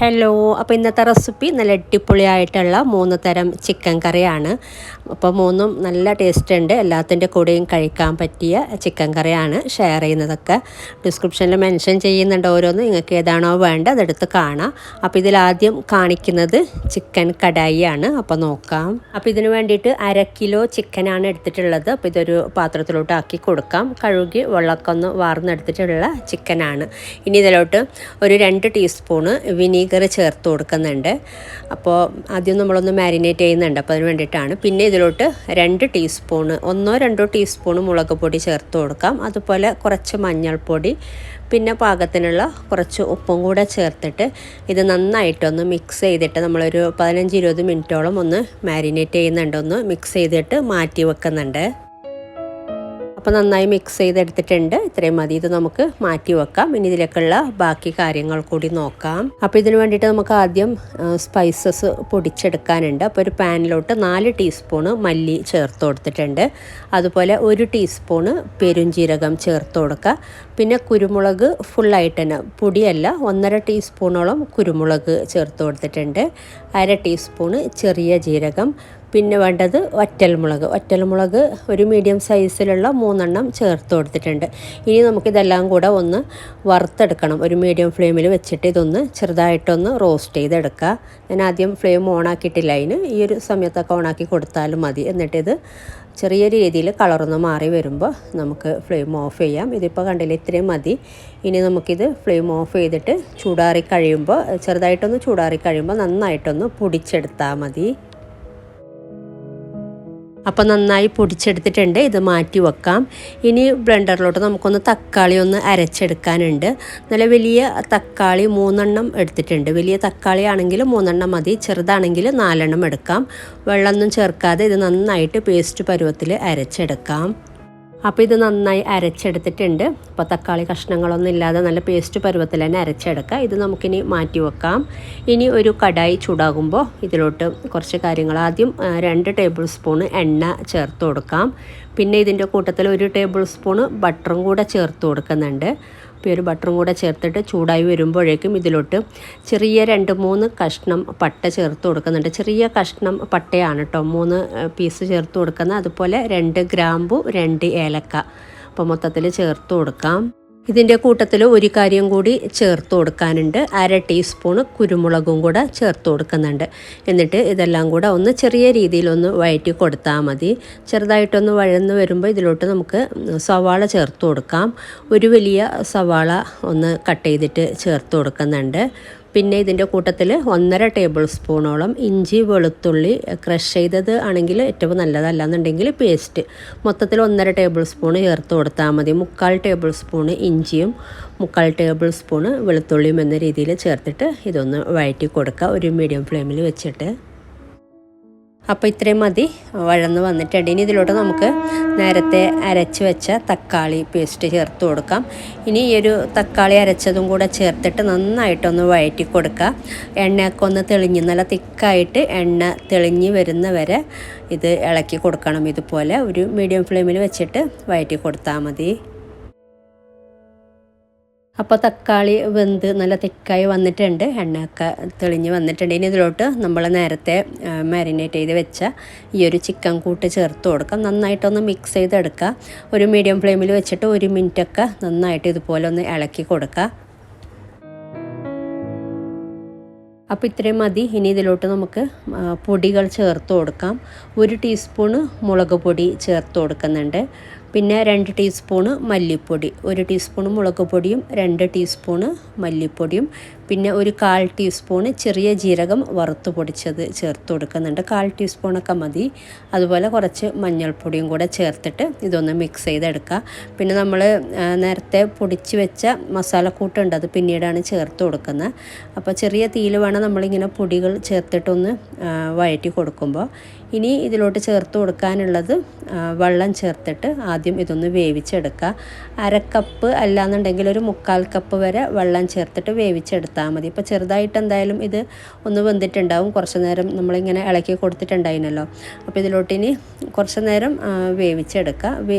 Hello, അപ്പോൾ ഇന്നത്തെ recipe നല്ല അടിപൊളിയായിട്ടുള്ള 3 തരം ചിക്കൻ കറിയാണ്. അപ്പോൾ മൂന്നും നല്ല ടേസ്റ്റ് ഉണ്ട്. എല്ലാത്തിൻ്റെ കൂടെയും കഴിക്കാൻ പറ്റിയ ചിക്കൻ കറിയാണ് ഷെയർ ചെയ്യുന്നതൊക്കെ. ഡിസ്ക്രിപ്ഷനിൽ മെൻഷൻ ചെയ്യുന്നുണ്ട് ഓരോന്ന്. നിങ്ങൾക്ക് ഏതാണോ വേണ്ടത് അതെടുത്ത് കാണാം. അപ്പോൾ ഇതിലാദ്യം കാണിക്കുന്നത് ചിക്കൻ കടായിയാണ്. അപ്പോൾ നോക്കാം. അപ്പോൾ ഇതിന് വേണ്ടിയിട്ട് 1/2 കിലോ ചിക്കനാണ് എടുത്തിട്ടുള്ളത്. അപ്പോൾ ഇതൊരു പാത്രത്തിലോട്ട് ആക്കി കൊടുക്കാം. കഴുകി വെള്ളമൊക്കെ ഒന്ന് വാർന്നെടുത്തിട്ടുള്ള ചിക്കനാണ്. ഇനി ഇതിലോട്ട് ഒരു 2 ടീസ്പൂണ് വിനീഗർ ചേർത്ത് കൊടുക്കുന്നുണ്ട്. അപ്പോൾ ആദ്യം നമ്മളൊന്ന് മാരിനേറ്റ് ചെയ്യുന്നുണ്ട്. അപ്പോൾ അതിന് വേണ്ടിയിട്ടാണ്. പിന്നെ ഇതിലോട്ട് 2 ടീസ്പൂണ് 1-2 ടീസ്പൂണ് മുളക് പൊടി ചേർത്ത് കൊടുക്കാം. അതുപോലെ കുറച്ച് മഞ്ഞൾപ്പൊടി, പിന്നെ പാകത്തിനുള്ള കുറച്ച് ഉപ്പും കൂടെ ചേർത്തിട്ട് ഇത് നന്നായിട്ടൊന്ന് മിക്സ് ചെയ്തിട്ട് നമ്മളൊരു 15-20 മിനിറ്റോളം ഒന്ന് മാരിനേറ്റ് ചെയ്യുന്നുണ്ട്. ഒന്ന് മിക്സ് ചെയ്തിട്ട് മാറ്റി വെക്കുന്നുണ്ട്. അപ്പോൾ നന്നായി മിക്സ് ചെയ്തെടുത്തിട്ടുണ്ട്. ഇത്രയും മതി. ഇത് നമുക്ക് മാറ്റി വെക്കാം. ഇനി ഇതിലേക്കുള്ള ബാക്കി കാര്യങ്ങൾ കൂടി നോക്കാം. അപ്പോൾ ഇതിന് വേണ്ടിയിട്ട് നമുക്ക് ആദ്യം സ്പൈസസ് പൊടിച്ചെടുക്കാനുണ്ട്. അപ്പോൾ ഒരു പാനിലോട്ട് 4 ടീസ്പൂണ് മല്ലി ചേർത്ത് കൊടുത്തിട്ടുണ്ട്. അതുപോലെ 1 ടീസ്പൂണ് പെരുംജീരകം ചേർത്ത് കൊടുക്കുക. പിന്നെ കുരുമുളക് ഫുള്ളായിട്ട് തന്നെ, പൊടിയല്ല, 1.5 ടീസ്പൂണോളം കുരുമുളക് ചേർത്ത് കൊടുത്തിട്ടുണ്ട്. 1/2 ടീസ്പൂണ് ചെറിയ ജീരകം. പിന്നെ വേണ്ടത് വറ്റൽമുളക് ഒരു മീഡിയം സൈസിലുള്ള 3 ചേർത്ത് കൊടുത്തിട്ടുണ്ട്. ഇനി നമുക്കിതെല്ലാം കൂടെ ഒന്ന് വറുത്തെടുക്കണം. ഒരു മീഡിയം ഫ്ലെയിമിൽ വെച്ചിട്ട് ഇതൊന്ന് ചെറുതായിട്ടൊന്ന് റോസ്റ്റ് ചെയ്തെടുക്കുക. ഞാൻ ആദ്യം ഫ്ലെയിം ഓണാക്കിയിട്ടില്ല. അതിന് ഈ ഒരു സമയത്തൊക്കെ ഓണാക്കി കൊടുത്താലും മതി. എന്നിട്ടിത് ചെറിയ രീതിയിൽ കളറൊന്ന് മാറി വരുമ്പോൾ നമുക്ക് ഫ്ലെയിം ഓഫ് ചെയ്യാം. ഇതിപ്പോൾ കണ്ടില്ല, ഇത്രയും മതി. ഇനി നമുക്കിത് ഫ്ലെയിം ഓഫ് ചെയ്തിട്ട് ചെറുതായിട്ടൊന്ന് ചൂടാറി കഴിയുമ്പോൾ നന്നായിട്ടൊന്ന് പൊടിച്ചെടുത്താൽ മതി. അപ്പോൾ നന്നായി പൊടിച്ചെടുത്തിട്ടുണ്ട്. ഇത് മാറ്റി വെക്കാം. ഇനി ബ്ലെൻഡറിലോട്ട് നമുക്കൊന്ന് തക്കാളി ഒന്ന് അരച്ചെടുക്കാനുണ്ട്. നല്ല വലിയ തക്കാളി 3 എടുത്തിട്ടുണ്ട്. വലിയ തക്കാളി ആണെങ്കിൽ 3 മതി. ചെറുതാണെങ്കിൽ 4 എടുക്കാം. വെള്ളമൊന്നും ചേർക്കാതെ ഇത് നന്നായിട്ട് പേസ്റ്റ് പരുവത്തിൽ അരച്ചെടുക്കാം. അപ്പോൾ ഇത് നന്നായി അരച്ചെടുത്തിട്ടുണ്ട്. അപ്പോൾ തക്കാളി കഷ്ണങ്ങളൊന്നും ഇല്ലാതെ നല്ല പേസ്റ്റ് പരുവത്തിൽ തന്നെ അരച്ചെടുക്കുക. ഇത് നമുക്കിനി മാറ്റി വെക്കാം. ഇനി ഒരു കടായി ചൂടാകുമ്പോൾ ഇതിലോട്ട് കുറച്ച് കാര്യങ്ങൾ, ആദ്യം 2 ടേബിൾ സ്പൂണ് എണ്ണ ചേർത്ത് കൊടുക്കാം. പിന്നെ ഇതിൻ്റെ കൂട്ടത്തിൽ 1 ടേബിൾ സ്പൂണ് ബട്ടറും കൂടെ ചേർത്ത് കൊടുക്കുന്നുണ്ട്. അപ്പോൾ ഒരു ബട്ടറും കൂടെ ചേർത്തിട്ട് ചൂടായി വരുമ്പോഴേക്കും ഇതിലോട്ട് ചെറിയ 2-3 കഷ്ണം പട്ട ചേർത്ത് കൊടുക്കുന്നുണ്ട്. ചെറിയ കഷ്ണം പട്ടയാണ് കേട്ടോ, 3 പീസ് ചേർത്ത് കൊടുക്കുന്നത്. അതുപോലെ 2 ഗ്രാമ്പു, 2 ഏലക്ക. അപ്പോൾ മൊത്തത്തിൽ ചേർത്ത് കൊടുക്കാം. ഇതിൻ്റെ കൂട്ടത്തിൽ ഒരു കാര്യം കൂടി ചേർത്ത് കൊടുക്കാനുണ്ട്. 1/2 ടീസ്പൂണ് കുരുമുളകും കൂടെ ചേർത്ത് കൊടുക്കുന്നുണ്ട്. എന്നിട്ട് ഇതെല്ലാം കൂടെ ഒന്ന് ചെറിയ രീതിയിലൊന്ന് വഴറ്റി കൊടുത്താൽ മതി. ചെറുതായിട്ടൊന്ന് വഴന്ന് വരുമ്പോൾ ഇതിലോട്ട് നമുക്ക് സവാള ചേർത്ത് കൊടുക്കാം. ഒരു വലിയ സവാള ഒന്ന് കട്ട് ചെയ്തിട്ട് ചേർത്ത് കൊടുക്കുന്നുണ്ട്. പിന്നെ ഇതിൻ്റെ കൂട്ടത്തിൽ 1.5 ടേബിൾ സ്പൂണോളം ഇഞ്ചി വെളുത്തുള്ളി ക്രഷ് ചെയ്തത് ആണെങ്കിൽ ഏറ്റവും നല്ലതല്ലാന്നുണ്ടെങ്കിൽ പേസ്റ്റ്. മൊത്തത്തിൽ 1.5 ടേബിൾ സ്പൂൺ ചേർത്ത് കൊടുത്താൽ മതി. 3/4 ടേബിൾ സ്പൂണ് ഇഞ്ചിയും 3/4 ടേബിൾ സ്പൂണ് വെളുത്തുള്ളിയും എന്ന രീതിയിൽ ചേർത്തിട്ട് ഇതൊന്ന് വഴറ്റി കൊടുക്കുക, ഒരു മീഡിയം ഫ്ലെയിമിൽ വെച്ചിട്ട്. അപ്പോൾ ഇത്രയും മതി. വഴന്ന് വന്നിട്ടുണ്ട്. ഇനി ഇതിലോട്ട് നമുക്ക് നേരത്തെ അരച്ച് വെച്ച തക്കാളി പേസ്റ്റ് ചേർത്ത് കൊടുക്കാം. ഇനി ഈ ഒരു തക്കാളി അരച്ചതും കൂടെ ചേർത്തിട്ട് നന്നായിട്ടൊന്ന് വഴറ്റി കൊടുക്കുക. എണ്ണയൊക്കെ ഒന്ന് തെളിഞ്ഞ് നല്ല തിക്കായിട്ട് എണ്ണ തെളിഞ്ഞ് വരുന്ന വരെ ഇത് ഇളക്കി കൊടുക്കണം. ഇതുപോലെ ഒരു മീഡിയം ഫ്ലെയിമിൽ വെച്ചിട്ട് വഴറ്റി കൊടുത്താൽ മതി. അപ്പോൾ തക്കാളി വെന്ത് നല്ല തിക്കായി വന്നിട്ടുണ്ട്. എണ്ണയൊക്കെ തെളിഞ്ഞ് വന്നിട്ടുണ്ട്. ഇനി ഇതിലോട്ട് നമ്മൾ നേരത്തെ മാരിനേറ്റ് ചെയ്ത് വെച്ച ഈ ഒരു ചിക്കൻ കൂട്ട് ചേർത്ത് കൊടുക്കാം. നന്നായിട്ടൊന്ന് മിക്സ് ചെയ്തെടുക്കുക. ഒരു മീഡിയം ഫ്ലെയിമിൽ വെച്ചിട്ട് 1 മിനിറ്റൊക്കെ നന്നായിട്ട് ഇതുപോലെ ഒന്ന് ഇളക്കി കൊടുക്കുക. അപ്പോൾ ഇത്രയും മതി. ഇനി ഇതിലോട്ട് നമുക്ക് പൊടികൾ ചേർത്ത് കൊടുക്കാം. 1 ടീസ്പൂണ് മുളക് പൊടി ചേർത്ത് കൊടുക്കുന്നുണ്ട്. പിന്നെ 2 ടീസ്പൂണ് മല്ലിപ്പൊടി, 1 ടീസ്പൂണ് മുളക് പൊടിയും 2 ടീസ്പൂണ് മല്ലിപ്പൊടിയും, പിന്നെ ഒരു 1/4 ടീസ്പൂണ് ചെറിയ ജീരകം വറുത്ത് പൊടിച്ചത് ചേർത്ത് കൊടുക്കുന്നുണ്ട്. 1/4 ടീസ്പൂണൊക്കെ മതി. അതുപോലെ കുറച്ച് മഞ്ഞൾപ്പൊടിയും കൂടെ ചേർത്തിട്ട് ഇതൊന്ന് മിക്സ് ചെയ്തെടുക്കുക. പിന്നെ നമ്മൾ നേരത്തെ പൊടിച്ച് വെച്ച മസാലക്കൂട്ടുണ്ട്, അത് പിന്നീടാണ് ചേർത്ത് കൊടുക്കുന്നത്. അപ്പോൾ ചെറിയ തീയിൽ വേണം നമ്മളിങ്ങനെ പൊടികൾ ചേർത്തിട്ടൊന്ന് വഴറ്റി കൊടുക്കുമ്പോൾ. ഇനി ഇതിലോട്ട് ചേർത്ത് കൊടുക്കാനുള്ളത് വെള്ളം ചേർത്തിട്ട് ആദ്യം ഇതൊന്ന് വേവിച്ചെടുക്കുക. 1/2 കപ്പ് അല്ലാന്നുണ്ടെങ്കിൽ ഒരു 1/4 കപ്പ് വരെ വെള്ളം ചേർത്തിട്ട് വേവിച്ചെടുത്താൽ മതി. ഇപ്പോൾ ചെറുതായിട്ട് എന്തായാലും ഇത് ഒന്ന് വെന്തിട്ടുണ്ടാവും, കുറച്ച് നേരം നമ്മളിങ്ങനെ ഇളക്കി കൊടുത്തിട്ടുണ്ടായിരുന്നല്ലോ. അപ്പോൾ ഇതിലോട്ട് ഇനി കുറച്ച് നേരം വേവിച്ചെടുക്കുക.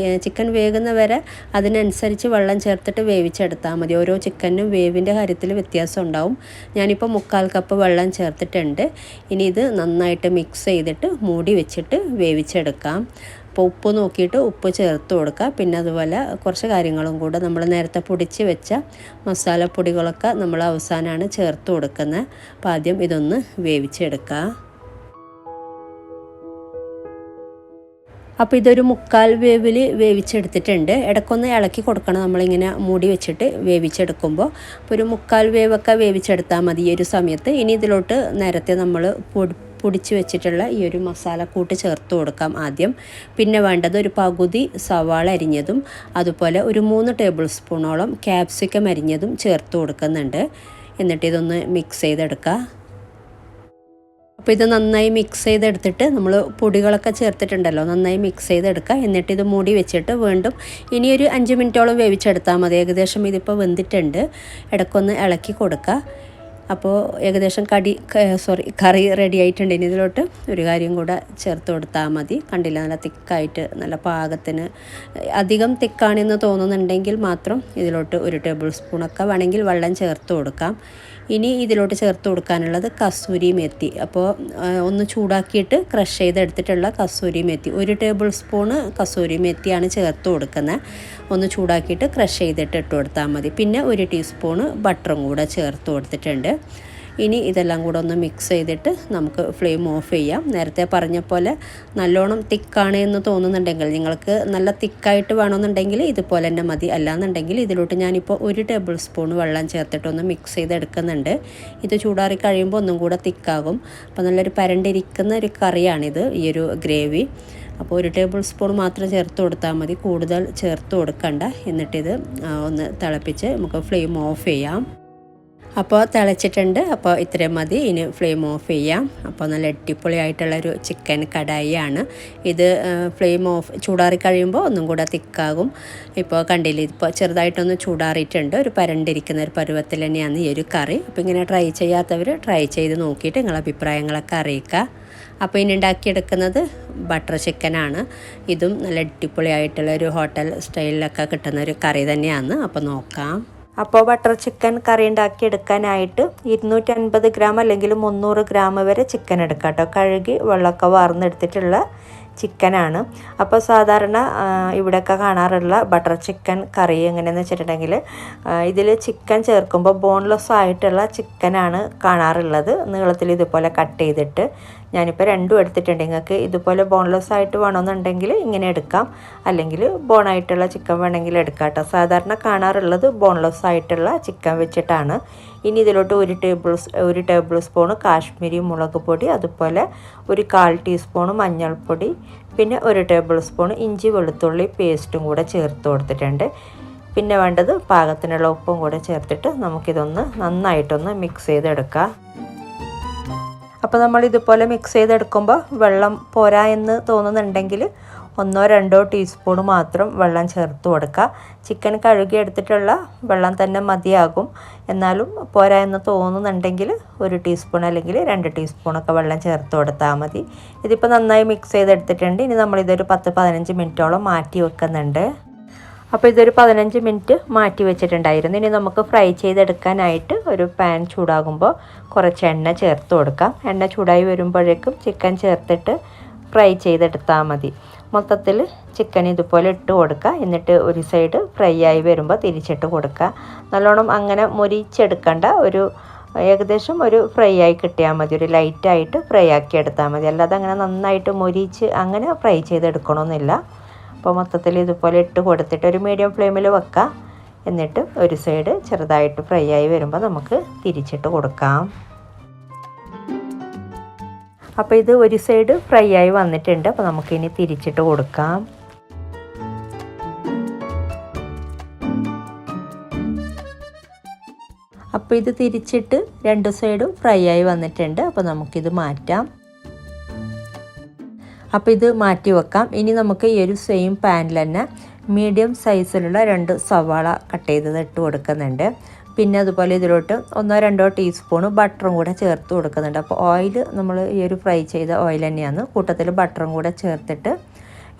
ചിക്കൻ വേകുന്ന വരെ അതിനനുസരിച്ച് വെള്ളം ചേർത്തിട്ട് വേവിച്ചെടുത്താൽ മതി. ഓരോ ചിക്കനും വേവിൻ്റെ കാര്യത്തിൽ വ്യത്യാസം ഉണ്ടാവും. ഞാനിപ്പോൾ 1/4 കപ്പ് വെള്ളം ചേർത്തിട്ടുണ്ട്. ഇനി ഇത് നന്നായിട്ട് മിക്സ് ചെയ്തിട്ട് മൂടി വെച്ചിട്ട് വേവിച്ചെടുക്കാം. അപ്പോൾ ഉപ്പ് നോക്കിയിട്ട് ഉപ്പ് ചേർത്ത് കൊടുക്കുക. പിന്നെ അതുപോലെ കുറച്ച് കാര്യങ്ങളും കൂടെ നമ്മൾ നേരത്തെ പൊടിച്ച് വെച്ച മസാലപ്പൊടികളൊക്കെ നമ്മൾ അവസാനമാണ് ചേർത്ത് കൊടുക്കുന്നത്. അപ്പോൾ ആദ്യം ഇതൊന്ന് വേവിച്ചെടുക്കുക. അപ്പോൾ ഇതൊരു 1/4 വേവിൽ വേവിച്ചെടുത്തിട്ടുണ്ട്. ഇടയ്ക്കൊന്ന് ഇളക്കി കൊടുക്കണം നമ്മളിങ്ങനെ മൂടി വെച്ചിട്ട് വേവിച്ചെടുക്കുമ്പോൾ. അപ്പോൾ ഒരു 1/4 വേവൊക്കെ വേവിച്ചെടുത്താൽ മതി ഈ ഒരു സമയത്ത്. ഇനി ഇതിലോട്ട് നേരത്തെ നമ്മൾ പൊടിച്ച് വെച്ചിട്ടുള്ള ഈ ഒരു മസാലക്കൂട്ട് ചേർത്ത് കൊടുക്കാം ആദ്യം. പിന്നെ വേണ്ടത് ഒരു പകുതി സവാള അരിഞ്ഞതും അതുപോലെ ഒരു 3 ടേബിൾ സ്പൂണോളം ക്യാപ്സിക്കം അരിഞ്ഞതും ചേർത്ത് കൊടുക്കുന്നുണ്ട്. എന്നിട്ട് ഇതൊന്ന് മിക്സ് ചെയ്തെടുക്കുക. അപ്പോൾ ഇത് നന്നായി മിക്സ് ചെയ്തെടുത്തിട്ട് നമ്മൾ പൊടികളൊക്കെ ചേർത്തിട്ടുണ്ടല്ലോ, നന്നായി മിക്സ് ചെയ്തെടുക്കുക. എന്നിട്ട് ഇത് മൂടി വെച്ചിട്ട് വീണ്ടും ഇനിയൊരു 5 മിനിറ്റോളം വേവിച്ചെടുത്താൽ മതി. ഏകദേശം ഇതിപ്പോൾ വെന്തിട്ടുണ്ട്. ഇടയ്ക്കൊന്ന് ഇളക്കി കൊടുക്കുക. അപ്പോൾ ഏകദേശം കറി റെഡി ആയിട്ടുണ്ട്. ഇനി ഇതിലോട്ട് ഒരു കാര്യം കൂടെ ചേർത്ത് കൊടുത്താൽ മതി. കണ്ടില്ല, നല്ല തിക്കായിട്ട് നല്ല പാകത്തിന്. അധികം തിക്കാണെന്ന് തോന്നുന്നുണ്ടെങ്കിൽ മാത്രം ഇതിലോട്ട് 1 ടേബിൾ സ്പൂണൊക്കെ വേണമെങ്കിൽ വെള്ളം ചേർത്ത് കൊടുക്കാം. ഇനി ഇതിലോട്ട് ചേർത്ത് കൊടുക്കാനുള്ളത് കസൂരി മെത്തി. അപ്പോൾ ഒന്ന് ചൂടാക്കിയിട്ട് crush ചെയ്തെടുത്തിട്ടുള്ള kasuri മെത്തി 1 table spoon kasuri മെത്തിയാണ് ചേർത്ത് കൊടുക്കുന്നത്. ഒന്ന് ചൂടാക്കിയിട്ട് ക്രഷ് ചെയ്തിട്ട് ഇട്ട് കൊടുത്താൽ മതി. പിന്നെ 1 ടീസ്പൂണ് ബട്ടറും കൂടെ ചേർത്ത് കൊടുത്തിട്ടുണ്ട്. ഇനി ഇതെല്ലാം കൂടെ ഒന്ന് മിക്സ് ചെയ്തിട്ട് നമുക്ക് ഫ്ലെയിം ഓഫ് ചെയ്യാം. നേരത്തെ പറഞ്ഞ പോലെ നല്ലോണം തിക്കാണ് എന്ന് തോന്നുന്നുണ്ടെങ്കിൽ, നിങ്ങൾക്ക് നല്ല തിക്കായിട്ട് വേണമെന്നുണ്ടെങ്കിൽ ഇതുപോലെ തന്നെ മതി. അല്ലാന്നുണ്ടെങ്കിൽ ഇതിലോട്ട് ഞാനിപ്പോൾ 1 ടേബിൾ സ്പൂൺ വെള്ളം ചേർത്തിട്ടൊന്ന് മിക്സ് ചെയ്തെടുക്കുന്നുണ്ട്. ഇത് ചൂടാറി കഴിയുമ്പോൾ ഒന്നും കൂടെ തിക്കാകും. അപ്പോൾ നല്ലൊരു പരണ്ടിരിക്കുന്ന ഒരു കറിയാണിത്, ഈ ഒരു ഗ്രേവി. അപ്പോൾ 1 ടേബിൾ സ്പൂൺ മാത്രം ചേർത്ത് കൊടുത്താൽ മതി, കൂടുതൽ ചേർത്ത് കൊടുക്കണ്ട. എന്നിട്ടിത് ഒന്ന് തിളപ്പിച്ച് നമുക്ക് ഫ്ലെയിം ഓഫ് ചെയ്യാം. അപ്പോൾ തിളച്ചിട്ടുണ്ട്. അപ്പോൾ ഇത്രയും മതി. ഇനി ഫ്ലെയിം ഓഫ് ചെയ്യാം. അപ്പോൾ നല്ല അടിപൊളിയായിട്ടുള്ളൊരു ചിക്കൻ കടായിയാണ് ഇത്. ഫ്ലെയിം ഓഫ് ചൂടാറി കഴിയുമ്പോൾ ഒന്നും കൂടെ തിക്കാകും. ഇപ്പോൾ കണ്ടില്ലേ, ഇപ്പോൾ ചെറുതായിട്ടൊന്ന് ചൂടാറിയിട്ടുണ്ട്. ഒരു പരണ്ടിരിക്കുന്ന ഒരു പരുവത്തിൽ തന്നെയാണ് ഈ ഒരു കറി. അപ്പോൾ ഇങ്ങനെ ട്രൈ ചെയ്യാത്തവർ ട്രൈ ചെയ്ത് നോക്കിയിട്ട് നിങ്ങളുടെ അഭിപ്രായങ്ങളൊക്കെ അറിയിക്കുക. അപ്പോൾ ഇനി ഉണ്ടാക്കിയെടുക്കുന്നത് ബട്ടർ ചിക്കനാണ്. ഇതും നല്ല അടിപൊളിയായിട്ടുള്ള ഒരു ഹോട്ടൽ സ്റ്റൈലിലൊക്കെ കിട്ടുന്ന ഒരു കറി തന്നെയാണ്. അപ്പോൾ നോക്കാം. അപ്പോൾ ബട്ടർ ചിക്കൻ കറി ഉണ്ടാക്കിയെടുക്കാനായിട്ട് 250 ഗ്രാം അല്ലെങ്കിൽ 300 ഗ്രാം വരെ ചിക്കൻ എടുക്കാം കേട്ടോ. കഴുകി വെള്ളമൊക്കെ വാർന്നെടുത്തിട്ടുള്ള ചിക്കനാണ്. അപ്പോൾ സാധാരണ ഇവിടെയൊക്കെ കാണാറുള്ള ബട്ടർ ചിക്കൻ കറി എങ്ങനെയെന്ന് വെച്ചിട്ടുണ്ടെങ്കിൽ ഇതിൽ ചിക്കൻ ചേർക്കുമ്പോൾ ബോൺലെസ് ആയിട്ടുള്ള ചിക്കനാണ് കാണാറുള്ളത്. നീളത്തിൽ ഇതുപോലെ കട്ട് ചെയ്തിട്ട് ഞാനിപ്പോൾ 2 എടുത്തിട്ടുണ്ട്. നിങ്ങൾക്ക് ഇതുപോലെ ബോൺലെസ് ആയിട്ട് വേണമെന്നുണ്ടെങ്കിൽ ഇങ്ങനെ എടുക്കാം, അല്ലെങ്കിൽ ബോണായിട്ടുള്ള ചിക്കൻ വേണമെങ്കിൽ എടുക്കാം കേട്ടോ. സാധാരണ കാണാറുള്ളത് ബോൺലെസ് ആയിട്ടുള്ള ചിക്കൻ വെച്ചിട്ടാണ്. ഇനി ഇതിലോട്ട് 1 ടേബിൾ സ്പൂണ് കാശ്മീരി മുളക് പൊടി, അതുപോലെ 1/4 ടീസ്പൂണ് മഞ്ഞൾപ്പൊടി, പിന്നെ 1 ടേബിൾ സ്പൂൺ ഇഞ്ചി വെളുത്തുള്ളി പേസ്റ്റും കൂടെ ചേർത്ത് കൊടുത്തിട്ടുണ്ട്. പിന്നെ വേണ്ടത് പാകത്തിനുള്ള ഉപ്പും കൂടെ ചേർത്തിട്ട് നമുക്കിതൊന്ന് നന്നായിട്ടൊന്ന് മിക്സ് ചെയ്തെടുക്കാം. അപ്പോൾ നമ്മൾ ഇതുപോലെ മിക്സ് ചെയ്തെടുക്കുമ്പോൾ വെള്ളം പോരാ എന്ന് തോന്നുന്നുണ്ടെങ്കിൽ 1-2 ടീസ്പൂൺ മാത്രം വെള്ളം ചേർത്ത് കൊടുക്കുക. ചിക്കൻ കഴുകി എടുത്തിട്ടുള്ള വെള്ളം തന്നെ മതിയാകും. എന്നാലും പോരാ എന്ന് തോന്നുന്നുണ്ടെങ്കിൽ 1 ടീസ്പൂൺ അല്ലെങ്കിൽ 2 ടീസ്പൂണൊക്കെ വെള്ളം ചേർത്ത് കൊടുത്താൽ മതി. ഇതിപ്പോൾ നന്നായി മിക്സ് ചെയ്തെടുത്തിട്ടുണ്ട്. ഇനി നമ്മളിതൊരു 10-15 മിനിറ്റോളം മാറ്റി വെക്കുന്നുണ്ട്. അപ്പോൾ ഇതൊരു 15 മിനിറ്റ് മാറ്റി വെച്ചിട്ടുണ്ടായിരുന്നു. ഇനി നമുക്ക് ഫ്രൈ ചെയ്തെടുക്കാനായിട്ട് ഒരു പാൻ ചൂടാകുമ്പോൾ കുറച്ച് എണ്ണ ചേർത്ത് കൊടുക്കാം. എണ്ണ ചൂടായി വരുമ്പോഴേക്കും ചിക്കൻ ചേർത്തിട്ട് ഫ്രൈ ചെയ്തെടുത്താൽ മതി. മൊത്തത്തിൽ ചിക്കൻ ഇതുപോലെ ഇട്ട് കൊടുക്കുക. എന്നിട്ട് ഒരു സൈഡ് ഫ്രൈ ആയി വരുമ്പോൾ തിരിച്ചിട്ട് കൊടുക്കുക. നല്ലോണം അങ്ങനെ മൊരിച്ചെടുക്കേണ്ട, ഏകദേശം ഒരു ഫ്രൈ ആയി കിട്ടിയാൽ മതി. ഒരു ലൈറ്റായിട്ട് ഫ്രൈ ആക്കി എടുത്താൽ മതി. അല്ലാതെ അങ്ങനെ നന്നായിട്ട് മൊരിച്ച് അങ്ങനെ ഫ്രൈ ചെയ്തെടുക്കണമെന്നില്ല. അപ്പോൾ മൊത്തത്തിൽ ഇതുപോലെ ഇട്ട് കൊടുത്തിട്ട് ഒരു മീഡിയം ഫ്ലെയിമിൽ വെക്കുക. എന്നിട്ട് ഒരു സൈഡ് ചെറുതായിട്ട് ഫ്രൈ ആയി വരുമ്പോൾ നമുക്ക് തിരിച്ചിട്ട് കൊടുക്കാം. അപ്പോൾ ഇത് ഒരു സൈഡ് ഫ്രൈ ആയി വന്നിട്ടുണ്ട്. അപ്പോൾ നമുക്കിനി തിരിച്ചിട്ട് കൊടുക്കാം. അപ്പോൾ ഇത് തിരിച്ചിട്ട് 2 സൈഡും ഫ്രൈ ആയി വന്നിട്ടുണ്ട്. അപ്പോൾ നമുക്കിത് മാറ്റാം. അപ്പോൾ ഇത് മാറ്റി വെക്കാം. ഇനി നമുക്ക് ഈ ഒരു സെയിം പാനിൽ തന്നെ മീഡിയം സൈസിലുള്ള 2 സവാള കട്ട് ചെയ്തത് ഇട്ട് കൊടുക്കുന്നുണ്ട്. പിന്നെ അതുപോലെ ഇതിലോട്ട് 1-2 ടീസ്പൂണ് ബട്ടറും കൂടെ ചേർത്ത് കൊടുക്കുന്നുണ്ട്. അപ്പോൾ ഓയിൽ നമ്മൾ ഈ ഒരു ഫ്രൈ ചെയ്ത ഓയിൽ തന്നെയാണ്. കൂട്ടത്തിൽ ബട്ടറും കൂടെ ചേർത്തിട്ട്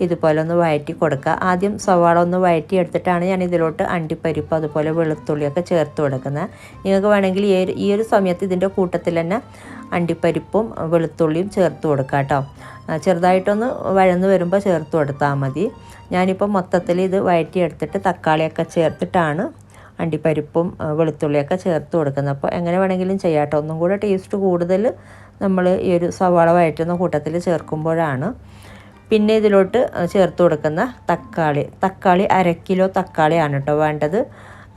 ഇതുപോലെ ഒന്ന് വഴറ്റി കൊടുക്കുക. ആദ്യം സവാള ഒന്ന് വഴറ്റി എടുത്തിട്ടാണ് ഞാൻ ഇതിലോട്ട് അണ്ടിപ്പരിപ്പ് അതുപോലെ വെളുത്തുള്ളിയൊക്കെ ചേർത്ത് കൊടുക്കുന്നത്. നിങ്ങൾക്ക് വേണമെങ്കിൽ ഈ ഒരു സമയത്ത് ഇതിൻ്റെ കൂട്ടത്തിൽ തന്നെ അണ്ടിപ്പരിപ്പും വെളുത്തുള്ളിയും ചേർത്ത് കൊടുക്കുക കേട്ടോ. ചെറുതായിട്ടൊന്ന് വഴന്ന് വരുമ്പോൾ ചേർത്ത് കൊടുത്താൽ മതി. ഞാനിപ്പോൾ മൊത്തത്തിൽ ഇത് വഴറ്റി എടുത്തിട്ട് തക്കാളിയൊക്കെ ചേർത്തിട്ടാണ് അണ്ടിപ്പരിപ്പും വെളുത്തുള്ളിയൊക്കെ ചേർത്ത് കൊടുക്കുന്നത്. അപ്പോൾ എങ്ങനെ വേണമെങ്കിലും ചെയ്യാം കേട്ടോ. ഒന്നും കൂടെ ടേസ്റ്റ് കൂടുതൽ നമ്മൾ ഈ ഒരു സവാള വഴറ്റുന്ന കൂട്ടത്തിൽ ചേർക്കുമ്പോഴാണ്. പിന്നെ ഇതിലോട്ട് ചേർത്ത് കൊടുക്കുന്ന തക്കാളി 1/2 കിലോ തക്കാളിയാണ് കേട്ടോ വേണ്ടത്.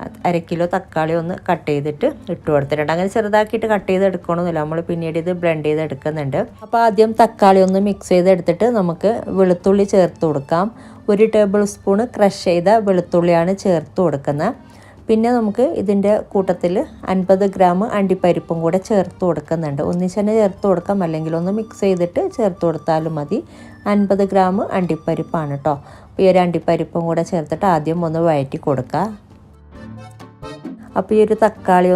1/2 കിലോ തക്കാളി ഒന്ന് കട്ട് ചെയ്തിട്ട് ഇട്ട് കൊടുത്തിട്ടുണ്ട്. അങ്ങനെ ചെറുതാക്കിയിട്ട് കട്ട് ചെയ്ത് എടുക്കണമെന്നില്ല, നമ്മൾ പിന്നീട് ഇത് ബ്ലെൻഡ് ചെയ്ത് എടുക്കുന്നുണ്ട്. അപ്പോൾ ആദ്യം തക്കാളി ഒന്ന് മിക്സ് ചെയ്തെടുത്തിട്ട് നമുക്ക് വെളുത്തുള്ളി ചേർത്ത് കൊടുക്കാം. 1 ടേബിൾ സ്പൂണ് ക്രഷ് ചെയ്ത വെളുത്തുള്ളിയാണ് ചേർത്ത് കൊടുക്കുന്നത്. പിന്നെ നമുക്ക് ഇതിൻ്റെ കൂട്ടത്തിൽ 50 ഗ്രാം അണ്ടിപ്പരിപ്പും കൂടെ ചേർത്ത് കൊടുക്കുന്നുണ്ട്. ഒന്നിച്ച് തന്നെ ചേർത്ത് കൊടുക്കാം, അല്ലെങ്കിൽ ഒന്ന് മിക്സ് ചെയ്തിട്ട് ചേർത്ത് കൊടുത്താലും മതി. 50 ഗ്രാം അണ്ടിപ്പരിപ്പാണ് കേട്ടോ. അപ്പോൾ ഈ ഒരു അണ്ടിപ്പരിപ്പും കൂടെ ചേർത്തിട്ട് ആദ്യം ഒന്ന് വഴറ്റി കൊടുക്കുക. അപ്പോൾ ഈ ഒരു തക്കാളി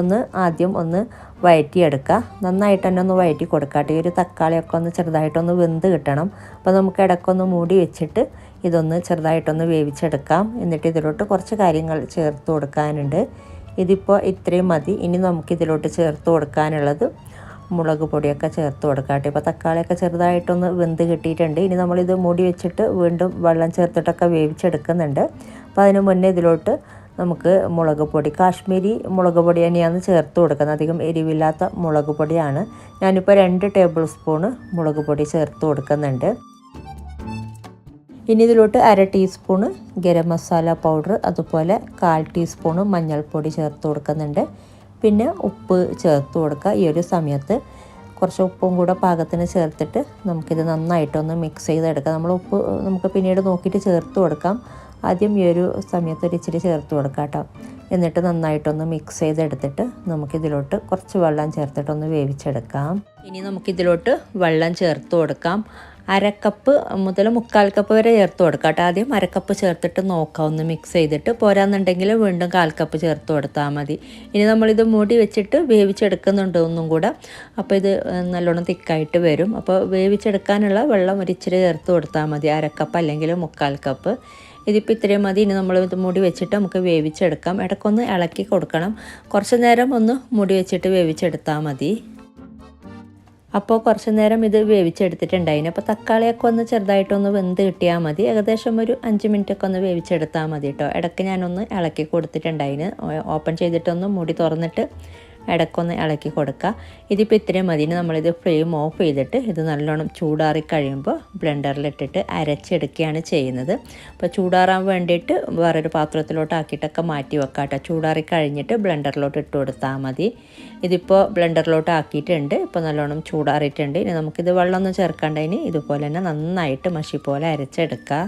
ആദ്യം ഒന്ന് വഴറ്റിയെടുക്കുക. നന്നായിട്ട് തന്നെ ഒന്ന് വഴറ്റി കൊടുക്കുക. ഈ ഒരു തക്കാളിയൊക്കെ ഒന്ന് ചെറുതായിട്ടൊന്ന് വെന്ത് കിട്ടണം. അപ്പോൾ നമുക്ക് ഇടയ്ക്കൊന്ന് മൂടി വെച്ചിട്ട് ഇതൊന്ന് ചെറുതായിട്ടൊന്ന് വേവിച്ചെടുക്കാം. എന്നിട്ട് ഇതിലോട്ട് കുറച്ച് കാര്യങ്ങൾ ചേർത്ത് കൊടുക്കാനുണ്ട്. ഇതിപ്പോൾ ഇത്രയും മതി. ഇനി നമുക്കിതിലോട്ട് ചേർത്ത് കൊടുക്കാനുള്ളത് മുളക് പൊടിയൊക്കെ ചേർത്ത് കൊടുക്കാം. ഇപ്പോൾ തക്കാളിയൊക്കെ ചെറുതായിട്ടൊന്ന് വെന്ത് കിട്ടിയിട്ടുണ്ട്. ഇനി നമ്മളിത് മൂടി വെച്ചിട്ട് വീണ്ടും വെള്ളം ചേർത്തിട്ടൊക്കെ വേവിച്ചെടുക്കുന്നുണ്ട്. അപ്പോൾ അതിന് മുന്നേ ഇതിലോട്ട് നമുക്ക് മുളക് പൊടി, കാശ്മീരി മുളക് പൊടി തന്നെയാണ് ചേർത്ത് കൊടുക്കുന്നത്. അധികം എരിവില്ലാത്ത മുളക് പൊടിയാണ്. ഞാനിപ്പോൾ 2 ടേബിൾ സ്പൂണ് മുളക് പൊടി ചേർത്ത് കൊടുക്കുന്നുണ്ട്. ഇനി ഇതിലോട്ട് 1/2 ടീസ്പൂണ് ഗരം മസാല പൗഡർ, അതുപോലെ 1/4 ടീസ്പൂണ് മഞ്ഞൾപ്പൊടി ചേർത്ത് കൊടുക്കുന്നുണ്ട്. പിന്നെ ഉപ്പ് ചേർത്ത് കൊടുക്കുക. ഈ ഒരു സമയത്ത് കുറച്ച് ഉപ്പും കൂടെ പാകത്തിന് ചേർത്തിട്ട് നമുക്കിത് നന്നായിട്ടൊന്ന് മിക്സ് ചെയ്തെടുക്കാം. ഉപ്പ് നമുക്ക് പിന്നീട് നോക്കിയിട്ട് ചേർത്ത് കൊടുക്കാം. ആദ്യം ഈ ഒരു സമയത്ത് ഒരു ഇച്ചിരി ചേർത്ത് കൊടുക്കാം കേട്ടോ. എന്നിട്ട് നന്നായിട്ടൊന്ന് മിക്സ് ചെയ്തെടുത്തിട്ട് നമുക്കിതിലോട്ട് കുറച്ച് വെള്ളം ചേർത്തിട്ടൊന്ന് വേവിച്ചെടുക്കാം. ഇനി നമുക്കിതിലോട്ട് വെള്ളം ചേർത്ത് കൊടുക്കാം. 1/2 കപ്പ് മുതൽ 1/4 കപ്പ് വരെ ചേർത്ത് കൊടുക്കാം കേട്ടോ. ആദ്യം 1/2 കപ്പ് ചേർത്തിട്ട് നോക്കാം, ഒന്ന് മിക്സ് ചെയ്തിട്ട്. പോരാന്നുണ്ടെങ്കിൽ വീണ്ടും 1/4 കപ്പ് ചേർത്ത് കൊടുത്താൽ മതി. ഇനി നമ്മളിത് മൂടി വെച്ചിട്ട് വേവിച്ചെടുക്കുന്നുണ്ട് ഒന്നും കൂടെ. അപ്പോൾ ഇത് നല്ലോണം തിക്കായിട്ട് വരും. അപ്പോൾ വേവിച്ചെടുക്കാനുള്ള വെള്ളം ഒരിച്ചിരി ചേർത്ത് കൊടുത്താൽ മതി. 1/2 കപ്പ് അല്ലെങ്കിൽ 1/4 കപ്പ്. ഇതിപ്പോൾ ഇത്രയും മതി. ഇനി നമ്മൾ ഇത് മൂടി വെച്ചിട്ട് നമുക്ക് വേവിച്ചെടുക്കാം. ഇടയ്ക്കൊന്ന് ഇളക്കി കൊടുക്കണം. കുറച്ച് നേരം ഒന്ന് മൂടി വെച്ചിട്ട് വേവിച്ചെടുത്താൽ മതി. അപ്പോൾ കുറച്ച് നേരം ഇത് വേവിച്ചെടുത്തിട്ടുണ്ടായിന്. അപ്പോൾ തക്കാളിയൊക്കെ ഒന്ന് ചെറുതായിട്ടൊന്ന് വെന്ത് കിട്ടിയാൽ മതി. ഏകദേശം ഒരു 5 മിനിറ്റൊക്കെ ഒന്ന് വേവിച്ചെടുത്താൽ മതി കേട്ടോ. ഇടയ്ക്ക് ഞാനൊന്ന് ഇളക്കി കൊടുത്തിട്ടുണ്ടായിന്. ഓപ്പൺ ചെയ്തിട്ടൊന്ന് മൂടി തുറന്നിട്ട് ഇടയ്ക്കൊന്ന് ഇളക്കി കൊടുക്കുക. ഇതിപ്പോൾ ഇത്രയും മതി. നമ്മളിത് ഫ്ലെയിം ഓഫ് ചെയ്തിട്ട് ഇത് നല്ലോണം ചൂടാറി കഴിയുമ്പോൾ ബ്ലെൻഡറിലിട്ടിട്ട് അരച്ചെടുക്കുകയാണ് ചെയ്യുന്നത്. അപ്പോൾ ചൂടാറാൻ വേണ്ടിയിട്ട് വേറൊരു പാത്രത്തിലോട്ട് ആക്കിയിട്ടൊക്കെ മാറ്റി വെക്കാം കേട്ടോ. ചൂടാറി കഴിഞ്ഞിട്ട് ബ്ലെൻഡറിലോട്ട് ഇട്ട് കൊടുത്താൽ മതി. ഇതിപ്പോൾ ബ്ലെൻഡറിലോട്ട് ആക്കിയിട്ടുണ്ട്. ഇപ്പോൾ നല്ലോണം ചൂടാറിയിട്ടുണ്ട്. ഇനി നമുക്കിത് വെള്ളമൊന്നും ചേർക്കേണ്ടതിന് ഇതുപോലെ തന്നെ നന്നായിട്ട് മഷി പോലെ അരച്ചെടുക്കുക.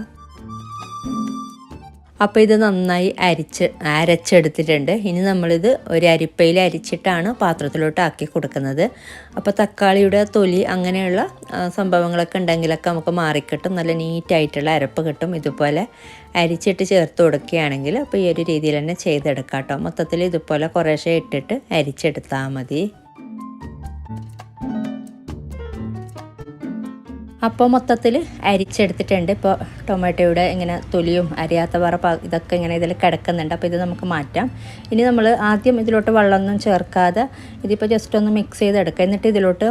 അപ്പോൾ ഇത് നന്നായി അരച്ചെടുത്തിട്ടുണ്ട്. ഇനി നമ്മളിത് ഒരു അരിപ്പയിൽ അരിച്ചിട്ടാണ് പാത്രത്തിലോട്ട് ആക്കി കൊടുക്കുന്നത്. അപ്പോൾ തക്കാളിയുടെ തൊലി അങ്ങനെയുള്ള സംഭവങ്ങളൊക്കെ ഉണ്ടെങ്കിലൊക്കെ നമുക്ക് മാറിക്കിട്ടും. നല്ല നീറ്റായിട്ടുള്ള അരപ്പ് കിട്ടും. ഇതുപോലെ അരിച്ചിട്ട് ചേർത്ത് കൊടുക്കുകയാണെങ്കിൽ അപ്പോൾ ഈ ഒരു രീതിയിൽ തന്നെ ചെയ്തെടുക്കാം കേട്ടോ. മൊത്തത്തിൽ ഇതുപോലെ കുറേശ്ശെ ഇട്ടിട്ട് അരിച്ചെടുത്താൽ മതി. അപ്പോൾ മൊത്തത്തിൽ അരിച്ചെടുത്തിട്ടുണ്ട്. ഇപ്പോൾ ടൊമാറ്റോയുടെ ഇങ്ങനെ തൊലിയും അരിയാത്ത ഇതൊക്കെ ഇങ്ങനെ ഇതിൽ കിടക്കുന്നുണ്ട്. അപ്പോൾ ഇത് നമുക്ക് മാറ്റാം. ഇനി നമ്മൾ ആദ്യം ഇതിലോട്ട് വെള്ളമൊന്നും ചേർക്കാതെ ഇതിപ്പോൾ ജസ്റ്റ് ഒന്ന് മിക്സ് ചെയ്തെടുക്കുക. എന്നിട്ട് ഇതിലോട്ട്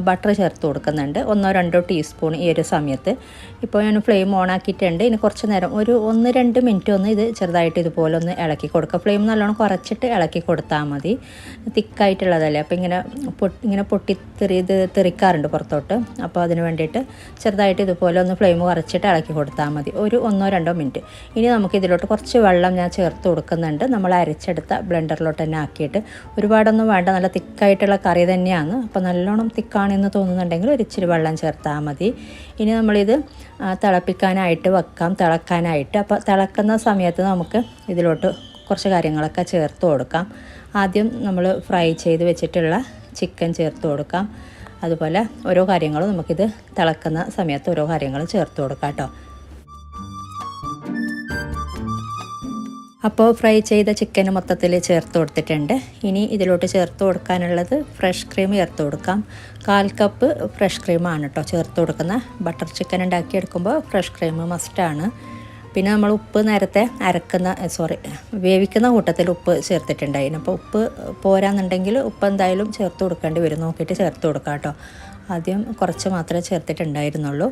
ബട്ടർ ചേർത്ത് കൊടുക്കുന്നുണ്ട്. 1-2 ടീസ്പൂൺ ഈ ഒരു സമയത്ത്. ഇപ്പോൾ ഞാൻ ഫ്ലെയിം ഓൺ ആക്കിയിട്ടുണ്ട്. ഇനി കുറച്ച് നേരം ഒരു 1-2 മിനിറ്റ് ഒന്ന് ഇത് ചെറുതായിട്ട് ഇതുപോലെ ഒന്ന് ഇളക്കി കൊടുക്കുക. ഫ്ലെയിം നല്ലോണം കുറച്ചിട്ട് ഇളക്കി കൊടുത്താൽ മതി. തിക്കായിട്ടുള്ളതല്ലേ, അപ്പോൾ ഇങ്ങനെ തെറിക്കാറുണ്ട് പുറത്തോട്ട്. അപ്പോൾ അതിന് വേണ്ടിയിട്ട് ചെറുതായിട്ട് ഇതുപോലെ ഒന്ന് ഫ്ലെയിം കുറച്ചിട്ട് ഇളക്കി കൊടുത്താൽ മതി. ഒരു 1-2 മിനിറ്റ്. ഇനി നമുക്ക് ഇതിലോട്ട് കുറച്ച് വെള്ളം ഞാൻ ചേർത്ത് കൊടുക്കുന്നുണ്ട്. നമ്മൾ അരച്ചെടുത്ത ബ്ലെൻഡറിലോട്ട് തന്നെ ആക്കിയിട്ട്. ഒരുപാടൊന്നും വേണ്ട, നല്ല തിക്കായിട്ടുള്ള കറി തന്നെയാണ്. അപ്പോൾ നല്ലോണം തിക്കാണെന്ന് തോന്നുന്നുണ്ടെങ്കിൽ ഒരു ഇച്ചിരി വെള്ളം ചേർത്താൽ മതി. ഇനി നമ്മളിത് തിളപ്പിക്കാനായിട്ട് വെക്കാം, തിളക്കാനായിട്ട്. അപ്പോൾ തിളക്കുന്ന സമയത്ത് നമുക്ക് ഇതിലോട്ട് കുറച്ച് കാര്യങ്ങളൊക്കെ ചേർത്ത് കൊടുക്കാം. ആദ്യം നമ്മൾ ഫ്രൈ ചെയ്ത് വെച്ചിട്ടുള്ള ചിക്കൻ ചേർത്ത് കൊടുക്കാം. അതുപോലെ ഓരോ കാര്യങ്ങളും നമുക്കിത് തിളക്കുന്ന സമയത്ത് ഓരോ കാര്യങ്ങളും ചേർത്ത് കൊടുക്കാം കേട്ടോ. അപ്പോൾ ഫ്രൈ ചെയ്ത ചിക്കൻ മൊത്തത്തിൽ ചേർത്ത് കൊടുത്തിട്ടുണ്ട്. ഇനി ഇതിലോട്ട് ചേർത്ത് കൊടുക്കാനുള്ളത് ഫ്രഷ് ക്രീം ചേർത്ത് കൊടുക്കാം. 1/4 കപ്പ് ഫ്രഷ് ക്രീമാണ് കേട്ടോ ചേർത്ത് കൊടുക്കുന്ന. ബട്ടർ ചിക്കൻ ഉണ്ടാക്കിയെടുക്കുമ്പോൾ ഫ്രഷ് ക്രീം മസ്റ്റാണ്. പിന്നെ നമ്മൾ ഉപ്പ് നേരത്തെ വേവിക്കുന്ന കൂട്ടത്തിൽ ഉപ്പ് ചേർത്തിട്ടുണ്ടായിരുന്നു. അപ്പോൾ ഉപ്പ് പോരാന്നുണ്ടെങ്കിൽ ഉപ്പ് എന്തായാലും ചേർത്ത് കൊടുക്കേണ്ടി വരും. നോക്കിയിട്ട് ചേർത്ത് കൊടുക്കാം കേട്ടോ. ആദ്യം കുറച്ച് മാത്രമേ ചേർത്തിട്ടുണ്ടായിരുന്നുള്ളൂ.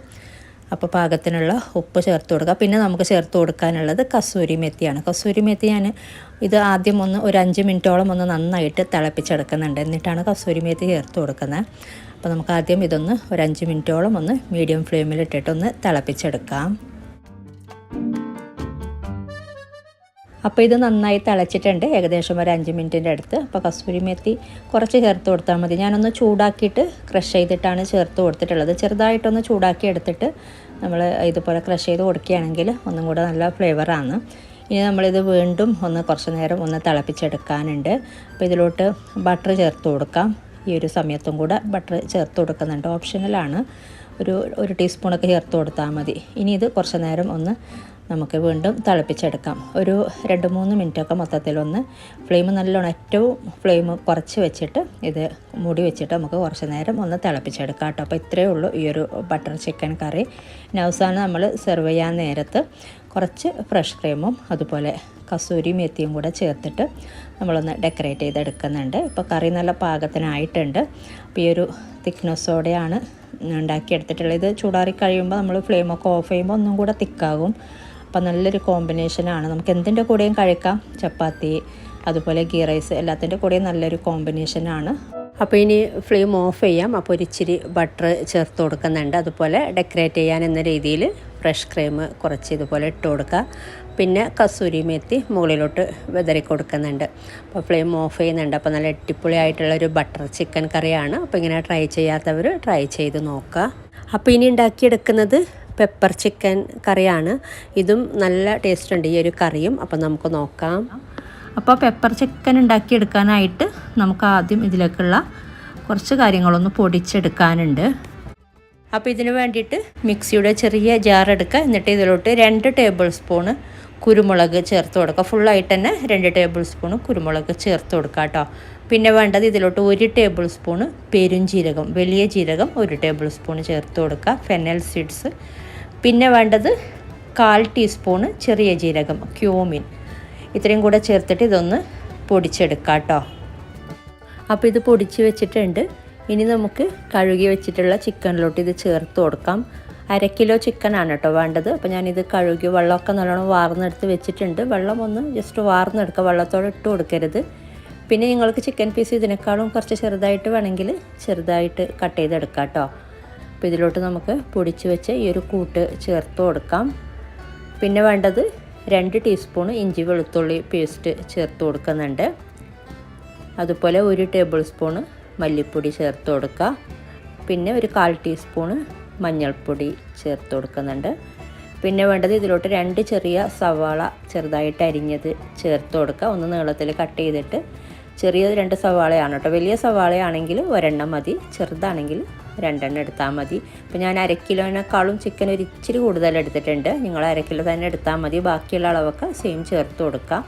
അപ്പോൾ പാകത്തിനുള്ള ഉപ്പ് ചേർത്ത് കൊടുക്കുക. പിന്നെ നമുക്ക് ചേർത്ത് കൊടുക്കാനുള്ളത് കസൂരി മെത്തിയാണ്. കസൂരി മെത്തി ഞാൻ ഇത് ആദ്യം ഒരു 5 മിനിറ്റോളം നന്നായിട്ട് തിളപ്പിച്ചെടുക്കുന്നുണ്ട്. എന്നിട്ടാണ് കസൂരി മെത്തി ചേർത്ത് കൊടുക്കുന്നത്. അപ്പോൾ നമുക്ക് ആദ്യം ഇതൊന്ന് ഒരു 5 മിനിറ്റോളം മീഡിയം ഫ്ലെയിമിലിട്ടിട്ടൊന്ന് തിളപ്പിച്ചെടുക്കാം. അപ്പോൾ ഇത് നന്നായി തിളച്ചിട്ടുണ്ട്, ഏകദേശം ഒരു 5 മിനിറ്റിൻ്റെ അടുത്ത്. അപ്പോൾ കസൂരി മെത്തി കുറച്ച് ചേർത്ത് കൊടുത്താൽ മതി. ഞാനൊന്ന് ചൂടാക്കിയിട്ട് ക്രഷ് ചെയ്തിട്ടാണ് ചേർത്ത് കൊടുത്തിട്ടുള്ളത്. ചെറുതായിട്ടൊന്ന് ചൂടാക്കി എടുത്തിട്ട് നമ്മൾ ഇതുപോലെ ക്രഷ് ചെയ്ത് കൊടുക്കുകയാണെങ്കിൽ ഒന്നും കൂടെ നല്ല ഫ്ലേവറാണ്. ഇനി നമ്മളിത് വീണ്ടും കുറച്ച് നേരം തിളപ്പിച്ചെടുക്കാനുണ്ട്. അപ്പോൾ ഇതിലോട്ട് ബട്ടർ ചേർത്ത് കൊടുക്കാം. ഈ ഒരു സമയത്തും കൂടെ ബട്ടർ ചേർത്ത് കൊടുക്കുന്നുണ്ട്, ഓപ്ഷണലാണ്. ഒരു ടീസ്പൂണൊക്കെ ചേർത്ത് കൊടുത്താൽ മതി. ഇനി ഇത് കുറച്ച് നേരം നമുക്ക് വീണ്ടും തിളപ്പിച്ചെടുക്കാം. ഒരു 2-3 മിനിറ്റൊക്കെ മൊത്തത്തിൽ ഫ്ലെയിം നല്ലോണം ഏറ്റവും ഫ്ലെയിം കുറച്ച് വെച്ചിട്ട് ഇത് മൂടി വെച്ചിട്ട് നമുക്ക് കുറച്ച് നേരം തിളപ്പിച്ചെടുക്കാം കേട്ടോ. അപ്പോൾ ഇത്രയേ ഉള്ളൂ ഈ ഒരു ബട്ടർ ചിക്കൻ കറി. ഇനി അവസാനം നമ്മൾ സെർവ് ചെയ്യാൻ നേരത്ത് കുറച്ച് ഫ്രഷ് ക്രീമും അതുപോലെ കസൂരി മെത്തിയും കൂടെ ചേർത്തിട്ട് നമ്മളൊന്ന് ഡെക്കറേറ്റ് ചെയ്തെടുക്കുന്നുണ്ട്. ഇപ്പോൾ കറി നല്ല പാകത്തിനായിട്ടുണ്ട്. അപ്പോൾ ഈ ഒരു തിക്നെസ്സോടെയാണ് ഉണ്ടാക്കിയെടുത്തിട്ടുള്ളത്. ഇത് ചൂടാറി കഴിയുമ്പോൾ നമ്മൾ ഫ്ലെയിമൊക്കെ ഓഫ് ചെയ്യുമ്പോൾ ഒന്നും കൂടെ തിക്കാകും. അപ്പോൾ നല്ലൊരു കോമ്പിനേഷനാണ്. നമുക്ക് എന്തിൻ്റെ കൂടെയും കഴിക്കാം. ചപ്പാത്തി അതുപോലെ ഗീ റൈസ് എല്ലാത്തിൻ്റെ കൂടെയും നല്ലൊരു കോമ്പിനേഷനാണ്. അപ്പോൾ ഇനി ഫ്ലെയിം ഓഫ് ചെയ്യാം. അപ്പോൾ ഒരു ഇച്ചിരി ബട്ടർ ചേർത്ത് കൊടുക്കുന്നുണ്ട്. അതുപോലെ ഡെക്കറേറ്റ് ചെയ്യാൻ എന്ന രീതിയിൽ ഫ്രഷ് ക്രീം കുറച്ച് ഇതുപോലെ ഇട്ട് കൊടുക്കുക. പിന്നെ കസൂരി മെത്തി മുകളിലോട്ട് വിതറി കൊടുക്കുന്നുണ്ട്. അപ്പോൾ ഫ്ലെയിം ഓഫ് ചെയ്യുന്നുണ്ട്. അപ്പോൾ നല്ല അടിപൊളിയായിട്ടുള്ളൊരു ബട്ടർ ചിക്കൻ കറിയാണ്. അപ്പോൾ ഇങ്ങനെ ട്രൈ ചെയ്യാത്തവർ ട്രൈ ചെയ്ത് നോക്കുക. അപ്പോൾ ഇനി ഉണ്ടാക്കിയെടുക്കുന്നത് പെപ്പർ ചിക്കൻ കറിയാണ്. ഇതും നല്ല ടേസ്റ്റ് ഉണ്ട് ഈ ഒരു കറിയും. അപ്പോൾ നമുക്ക് നോക്കാം. അപ്പോൾ പെപ്പർ ചിക്കൻ ഉണ്ടാക്കിയെടുക്കാനായിട്ട് നമുക്ക് ആദ്യം ഇതിലേക്കുള്ള കുറച്ച് കാര്യങ്ങളൊന്ന് പൊടിച്ചെടുക്കാനുണ്ട്. അപ്പോൾ ഇതിന് വേണ്ടിയിട്ട് മിക്സിയുടെ ചെറിയ ജാർ എടുക്കുക. എന്നിട്ട് ഇതിലോട്ട് 2 ടേബിൾ സ്പൂണ് കുരുമുളക് ചേർത്ത് കൊടുക്കുക. ഫുള്ളായിട്ട് തന്നെ 2 ടേബിൾ സ്പൂണ് കുരുമുളക് ചേർത്ത് കൊടുക്കുക കേട്ടോ. പിന്നെ വേണ്ടത് ഇതിലോട്ട് 1 ടേബിൾ സ്പൂണ് പെരുംജീരകം, വലിയ ജീരകം 1 ടേബിൾ സ്പൂണ് ചേർത്ത് കൊടുക്കുക. Fennel seeds. പിന്നെ വേണ്ടത് 1/4 ടീസ്പൂണ് ചെറിയ ജീരകം, ക്യൂമിൻ. ഇത്രയും കൂടെ ചേർത്തിട്ട് ഇതൊന്ന് പൊടിച്ചെടുക്കാം കേട്ടോ. അപ്പോൾ ഇത് പൊടിച്ച് വെച്ചിട്ടുണ്ട്. ഇനി നമുക്ക് കഴുകി വെച്ചിട്ടുള്ള ചിക്കനിലോട്ട് ഇത് ചേർത്ത് കൊടുക്കാം. 1/2 കിലോ ചിക്കനാണ് കേട്ടോ വേണ്ടത്. അപ്പോൾ ഞാനിത് കഴുകി വെള്ളമൊക്കെ നല്ലോണം വാർന്നെടുത്ത് വെച്ചിട്ടുണ്ട്. വെള്ളം ജസ്റ്റ് വാർന്നെടുക്കുക, വെള്ളത്തോടെ ഇട്ട് കൊടുക്കരുത്. പിന്നെ നിങ്ങൾക്ക് ചിക്കൻ പീസ് ഇതിനേക്കാളും കുറച്ച് ചെറുതായിട്ട് വേണമെങ്കിൽ ചെറുതായിട്ട് കട്ട് ചെയ്തെടുക്കാം കേട്ടോ. അപ്പോൾ ഇതിലോട്ട് നമുക്ക് പൊടിച്ച് വെച്ച് ഈ ഒരു കൂട്ട് ചേർത്ത് കൊടുക്കാം. പിന്നെ വേണ്ടത് 2 ടീസ്പൂൺ ഇഞ്ചി വെളുത്തുള്ളി പേസ്റ്റ് ചേർത്ത് കൊടുക്കുന്നുണ്ട്. അതുപോലെ 1 ടേബിൾ സ്പൂണ് മല്ലിപ്പൊടി ചേർത്ത് കൊടുക്കുക. പിന്നെ ഒരു 1/4 ടീസ്പൂണ് മഞ്ഞൾപ്പൊടി ചേർത്ത് കൊടുക്കുന്നുണ്ട്. പിന്നെ വേണ്ടത് ഇതിലോട്ട് 2 ചെറിയ സവാള ചെറുതായിട്ട് അരിഞ്ഞത് ചേർത്ത് കൊടുക്കുക. നീളത്തിൽ കട്ട് ചെയ്തിട്ട്. ചെറിയ 2 സവാളയാണ് കേട്ടോ. വലിയ സവാളയാണെങ്കിൽ 1 മതി, ചെറുതാണെങ്കിൽ 2 എടുത്താൽ മതി. ഇപ്പോൾ ഞാൻ 1/2 കിലോനേക്കാളും ചിക്കൻ ഒരു ഇച്ചിരി കൂടുതൽ എടുത്തിട്ടുണ്ട്. നിങ്ങൾ 1/2 കിലോ തന്നെ എടുത്താൽ മതി. ബാക്കിയുള്ള അളവൊക്കെ സെയിം ചേർത്ത് കൊടുക്കുക.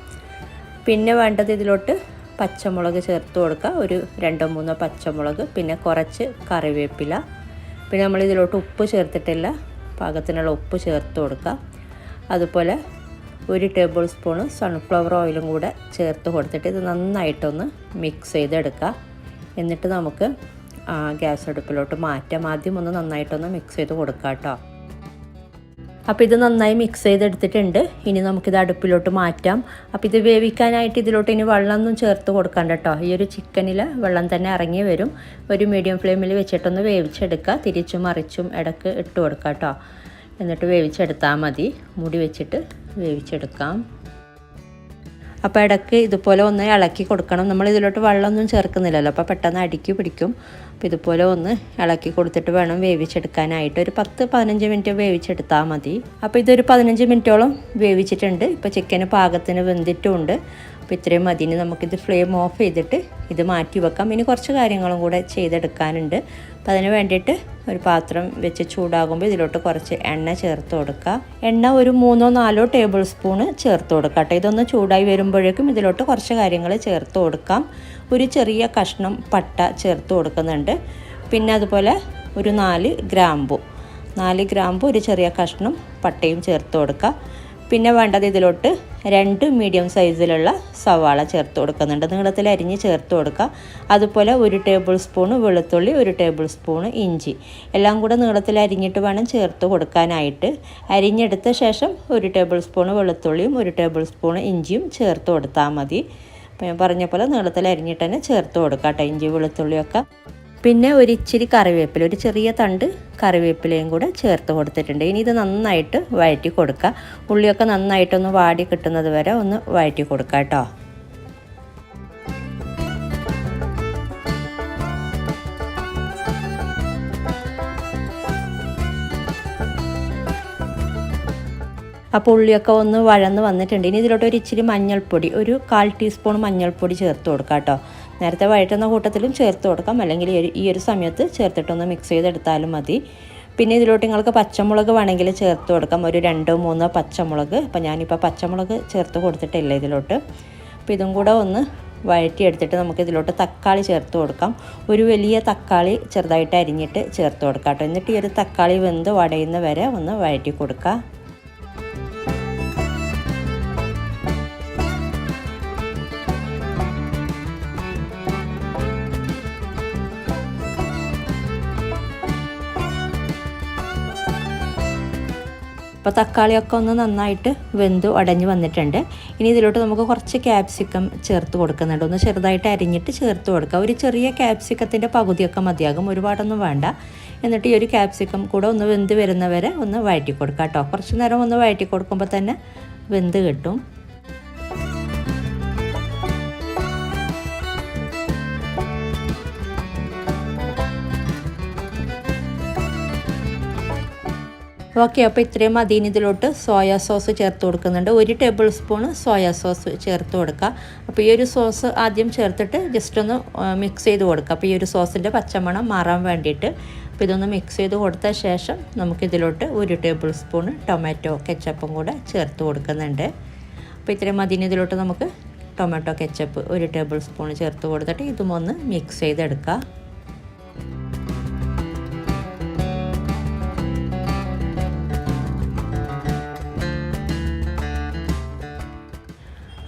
പിന്നെ വേണ്ടത് ഇതിലോട്ട് പച്ചമുളക് ചേർത്ത് കൊടുക്കുക. ഒരു 2-3 പച്ചമുളക്. പിന്നെ കുറച്ച് കറിവേപ്പില. പിന്നെ നമ്മൾ ഇതിലോട്ട് ഉപ്പ് ചേർത്തിട്ടില്ല, പാകത്തിനുള്ള ഉപ്പ് ചേർത്ത് കൊടുക്കുക. അതുപോലെ 1 ടേബിൾ സ്പൂണ് സൺഫ്ലവർ ഓയിലും കൂടെ ചേർത്ത് കൊടുത്തിട്ട് ഇത് നന്നായിട്ടൊന്ന് മിക്സ് ചെയ്തെടുക്കുക. എന്നിട്ട് നമുക്ക് ഗ്യാസ് അടുപ്പിലോട്ട് മാറ്റാം. ആദ്യം നന്നായിട്ടൊന്ന് മിക്സ് ചെയ്ത് കൊടുക്കുക കേട്ടോ. അപ്പോൾ ഇത് നന്നായി മിക്സ് ചെയ്തെടുത്തിട്ടുണ്ട്. ഇനി നമുക്കിത് അടുപ്പിലോട്ട് മാറ്റാം. അപ്പോൾ ഇത് വേവിക്കാനായിട്ട് ഇതിലോട്ട് ഇനി വെള്ളമൊന്നും ചേർത്ത് കൊടുക്കണ്ട കേട്ടോ. ഈ ഒരു ചിക്കനിൽ വെള്ളം തന്നെ ഇറങ്ങി വരും. ഒരു മീഡിയം ഫ്ലെയിമിൽ വെച്ചിട്ടൊന്ന് വേവിച്ചെടുക്കുക. തിരിച്ചും മറിച്ചും ഇടയ്ക്ക് ഇട്ട് കൊടുക്കുക കേട്ടോ. എന്നിട്ട് വേവിച്ചെടുത്താൽ മതി. മൂടി വെച്ചിട്ട് വേവിച്ചെടുക്കാം. അപ്പോൾ ഇടയ്ക്ക് ഇതുപോലെ ഒന്ന് ഇളക്കി കൊടുക്കണം. നമ്മൾ ഇതിലോട്ട് വെള്ളമൊന്നും ചേർക്കുന്നില്ലല്ലോ, അപ്പോൾ പെട്ടെന്ന് അടിക്ക് പിടിക്കും. അപ്പോൾ ഇതുപോലെ ഒന്ന് ഇളക്കി കൊടുത്തിട്ട് വേണം വേവിച്ചെടുക്കാനായിട്ട്. ഒരു 10-15 മിനിറ്റ് വേവിച്ചെടുത്താൽ മതി. അപ്പോൾ ഇതൊരു 15 മിനിറ്റോളം വേവിച്ചിട്ടുണ്ട്. ഇപ്പോൾ ചിക്കന് പാകത്തിന് വെന്തിട്ടുമുണ്ട്. അപ്പോൾ ഇത്രയും മതി. ഇനി നമുക്കിത് ഫ്ലെയിം ഓഫ് ചെയ്തിട്ട് ഇത് മാറ്റി വെക്കാം. ഇനി കുറച്ച് കാര്യങ്ങളും കൂടെ ചെയ്തെടുക്കാനുണ്ട്. അപ്പോൾ അതിന് വേണ്ടിയിട്ട് ഒരു പാത്രം വെച്ച് ചൂടാകുമ്പോൾ ഇതിലോട്ട് കുറച്ച് എണ്ണ ചേർത്ത് കൊടുക്കുക. എണ്ണ ഒരു 3-4 ടേബിൾ സ്പൂണ് ചേർത്ത് കൊടുക്കാം കേട്ടോ. ഇതൊന്ന് ചൂടായി വരുമ്പോഴേക്കും ഇതിലോട്ട് കുറച്ച് കാര്യങ്ങൾ ചേർത്ത് കൊടുക്കാം. ഒരു ചെറിയ കഷ്ണം പട്ട ചേർത്ത് കൊടുക്കുന്നുണ്ട്. പിന്നെ അതുപോലെ ഒരു 4 ഗ്രാമ്പു ഒരു ചെറിയ കഷ്ണം പട്ടയും ചേർത്ത് കൊടുക്കുക. പിന്നെ വേണ്ടത് ഇതിലോട്ട് 2 മീഡിയം സൈസിലുള്ള സവാള ചേർത്ത് കൊടുക്കുന്നുണ്ട്. നീളത്തിൽ അരിഞ്ഞ് ചേർത്ത് കൊടുക്കുക. അതുപോലെ 1 ടേബിൾ സ്പൂണ് വെളുത്തുള്ളി, 1 ടേബിൾ സ്പൂണ് ഇഞ്ചി എല്ലാം കൂടെ നീളത്തിൽ അരിഞ്ഞിട്ട് വേണം ചേർത്ത് കൊടുക്കാനായിട്ട്. അരിഞ്ഞെടുത്ത ശേഷം 1 ടേബിൾ സ്പൂണ് വെളുത്തുള്ളിയും 1 ടേബിൾ സ്പൂണ് ഇഞ്ചിയും ചേർത്ത് കൊടുത്താൽ മതി. അപ്പോൾ ഞാൻ പറഞ്ഞ പോലെ നീളത്തിൽ അരിഞ്ഞിട്ട് തന്നെ ചേർത്ത് കൊടുക്കാം കേട്ടോ, ഇഞ്ചി വെളുത്തുള്ളിയൊക്കെ. പിന്നെ ഇച്ചിരി കറിവേപ്പില, ഒരു ചെറിയ തണ്ട് കറിവേപ്പിലയും കൂടെ ചേർത്ത് കൊടുത്തിട്ടുണ്ട്. ഇനി ഇത് നന്നായിട്ട് വഴറ്റി കൊടുക്കുക. ഉള്ളിയൊക്കെ നന്നായിട്ടൊന്ന് വാടി കിട്ടുന്നത് വരെ ഒന്ന് വഴറ്റി കൊടുക്കുക കേട്ടോ. അപ്പോൾ ഉള്ളിയൊക്കെ ഒന്ന് വഴന്ന് വന്നിട്ടുണ്ട്. ഇനി ഇതിലോട്ട് ഇച്ചിരി മഞ്ഞൾപ്പൊടി, ഒരു 1/4 ടീസ്പൂൺ മഞ്ഞൾപ്പൊടി ചേർത്ത് കൊടുക്കുക കേട്ടോ. നേരത്തെ വഴറ്റുന്ന കൂട്ടത്തിലും ചേർത്ത് കൊടുക്കാം, അല്ലെങ്കിൽ ഈ ഒരു സമയത്ത് ചേർത്തിട്ടൊന്ന് മിക്സ് ചെയ്തെടുത്താലും മതി. പിന്നെ ഇതിലോട്ട് നിങ്ങൾക്ക് പച്ചമുളക് വേണമെങ്കിൽ ചേർത്ത് കൊടുക്കാം, ഒരു 2-3 പച്ചമുളക്. അപ്പോൾ ഞാനിപ്പോൾ പച്ചമുളക് ചേർത്ത് കൊടുത്തിട്ടില്ല ഇതിലോട്ട്. അപ്പോൾ ഇതും കൂടെ ഒന്ന് വഴറ്റിയെടുത്തിട്ട് നമുക്ക് ഇതിലോട്ട് തക്കാളി ചേർത്ത് കൊടുക്കാം. ഒരു വലിയ തക്കാളി ചെറുതായിട്ട് അരിഞ്ഞിട്ട് ചേർത്ത് കൊടുക്കാം കേട്ടോ. എന്നിട്ട് ഈ ഒരു തക്കാളി വെന്ത് വടയുന്ന വരെ ഒന്ന് വഴറ്റി കൊടുക്കുക. അപ്പോൾ തക്കാളിയൊക്കെ ഒന്ന് നന്നായിട്ട് വെന്ത് ഉടഞ്ഞ് വന്നിട്ടുണ്ട്. ഇനി ഇതിലോട്ട് നമുക്ക് കുറച്ച് ക്യാപ്സിക്കം ചേർത്ത് കൊടുക്കുന്നുണ്ട്. ഒന്ന് ചെറുതായിട്ട് അരിഞ്ഞിട്ട് ചേർത്ത് കൊടുക്കുക. ഒരു ചെറിയ ക്യാപ്സിക്കത്തിൻ്റെ പകുതിയൊക്കെ മതിയാകും, ഒരുപാടൊന്നും വേണ്ട. എന്നിട്ട് ഈ ഒരു ക്യാപ്സിക്കം കൂടെ ഒന്ന് വെന്ത് വരുന്നവരെ ഒന്ന് വഴറ്റി കൊടുക്കുക കേട്ടോ. കുറച്ച് നേരം ഒന്ന് വഴറ്റി കൊടുക്കുമ്പോൾ തന്നെ വെന്ത് കിട്ടും. ഓക്കെ, അപ്പോൾ ഇത്രയും മതി. ഇതിലോട്ട് സോയാ സോസ് ചേർത്ത് കൊടുക്കുന്നുണ്ട്. 1 ടേബിൾ സ്പൂണ് സോയാ സോസ് ചേർത്ത് കൊടുക്കുക. അപ്പോൾ ഈ ഒരു സോസ് ആദ്യം ചേർത്തിട്ട് ജസ്റ്റ് ഒന്ന് മിക്സ് ചെയ്ത് കൊടുക്കുക. അപ്പോൾ ഈ ഒരു സോസിൻ്റെ പച്ചമണം മാറാൻ വേണ്ടിയിട്ട്. അപ്പോൾ ഇതൊന്ന് മിക്സ് ചെയ്ത് കൊടുത്ത ശേഷം നമുക്കിതിലോട്ട് 1 ടേബിൾ സ്പൂണ് ടൊമാറ്റോ കെച്ചപ്പും കൂടെ ചേർത്ത് കൊടുക്കുന്നുണ്ട്. അപ്പോൾ ഇത്രയും മതി. ഇതിലോട്ട് നമുക്ക് ടൊമാറ്റോ കെച്ചപ്പ് 1 ടേബിൾ സ്പൂൺ ചേർത്ത് കൊടുത്തിട്ട് ഇതും ഒന്ന് മിക്സ് ചെയ്തെടുക്കുക.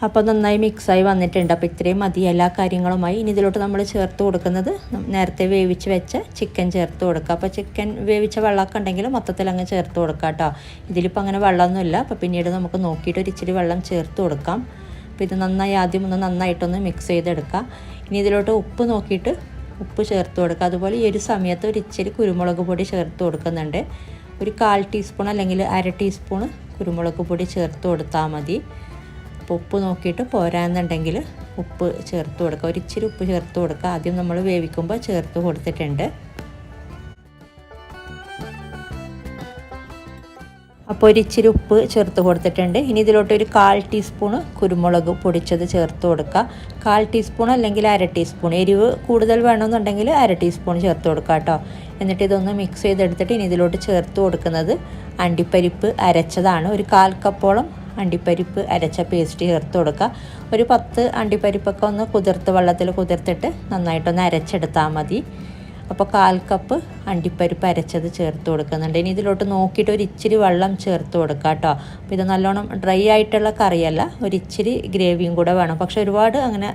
അപ്പോൾ നന്നായി മിക്സായി വന്നിട്ടുണ്ട്. അപ്പോൾ ഇത്രയും മതി എല്ലാ കാര്യങ്ങളുമായി. ഇനി ഇതിലോട്ട് നമ്മൾ ചേർത്ത് കൊടുക്കുന്നത് നേരത്തെ വേവിച്ച് വെച്ച ചിക്കൻ ചേർത്ത് കൊടുക്കുക. അപ്പോൾ ചിക്കൻ വേവിച്ച വെള്ളമൊക്കെ ഉണ്ടെങ്കിൽ മൊത്തത്തിൽ അങ്ങ് ചേർത്ത് കൊടുക്കുക കേട്ടോ. ഇതിലിപ്പോൾ അങ്ങനെ വെള്ളമൊന്നുമില്ല. അപ്പോൾ പിന്നീട് നമുക്ക് നോക്കിയിട്ട് ഇച്ചിരി വെള്ളം ചേർത്ത് കൊടുക്കാം. അപ്പോൾ ഇത് നന്നായി ആദ്യം ഒന്ന് നന്നായിട്ടൊന്ന് മിക്സ് ചെയ്തെടുക്കുക. ഇനി ഇതിലോട്ട് ഉപ്പ് നോക്കിയിട്ട് ഉപ്പ് ചേർത്ത് കൊടുക്കുക. അതുപോലെ ഈ ഒരു സമയത്ത് ഇച്ചിരി കുരുമുളക് പൊടി ചേർത്ത് കൊടുക്കുന്നുണ്ട്. ഒരു 1/4 ടീസ്പൂൺ അല്ലെങ്കിൽ 1/2 ടീസ്പൂൺ കുരുമുളക് പൊടി ചേർത്ത് കൊടുത്താൽ മതി. അപ്പോൾ ഉപ്പ് നോക്കിയിട്ട് പോരാന്നുണ്ടെങ്കിൽ ഉപ്പ് ചേർത്ത് കൊടുക്കുക. ഇച്ചിരി ഉപ്പ് ചേർത്ത് കൊടുക്കുക. ആദ്യം നമ്മൾ വേവിക്കുമ്പോൾ ചേർത്ത് കൊടുത്തിട്ടുണ്ട്. അപ്പോൾ ഇച്ചിരി ഉപ്പ് ചേർത്ത് കൊടുത്തിട്ടുണ്ട്. ഇനി ഇതിലോട്ട് ഒരു 1/4 ടീസ്പൂൺ കുരുമുളക് പൊടിച്ചത് ചേർത്ത് കൊടുക്കുക. 1/4 ടീസ്പൂൺ അല്ലെങ്കിൽ 1/2 ടീസ്പൂൺ. എരിവ് കൂടുതൽ വേണമെന്നുണ്ടെങ്കിൽ 1/2 ടീസ്പൂൺ ചേർത്ത് കൊടുക്കുക കേട്ടോ. എന്നിട്ട് ഇതൊന്ന് മിക്സ് ചെയ്തെടുത്തിട്ട് ഇനി ഇതിലോട്ട് ചേർത്ത് കൊടുക്കുന്നത് അണ്ടിപ്പരിപ്പ് അരച്ചതാണ്. ഒരു 1/4 കപ്പോളം അണ്ടിപ്പരിപ്പ് അരച്ച പേസ്റ്റ് ചേർത്ത് കൊടുക്കുക. ഒരു 10 അണ്ടിപ്പരിപ്പൊക്കെ ഒന്ന് വെള്ളത്തിൽ കുതിർത്തിട്ട് നന്നായിട്ടൊന്ന് അരച്ചെടുത്താൽ മതി. അപ്പോൾ 1/4 കപ്പ് അണ്ടിപ്പരിപ്പ് അരച്ചത് ചേർത്ത് കൊടുക്കുന്നുണ്ട്. ഇനി ഇതിലോട്ട് നോക്കിയിട്ട് ഇച്ചിരി വെള്ളം ചേർത്ത് കൊടുക്കുക കേട്ടോ. അപ്പോൾ ഇത് നല്ലോണം ഡ്രൈ ആയിട്ടുള്ള കറിയല്ല, ഇച്ചിരി ഗ്രേവിയും കൂടെ വേണം. പക്ഷെ ഒരുപാട് അങ്ങനെ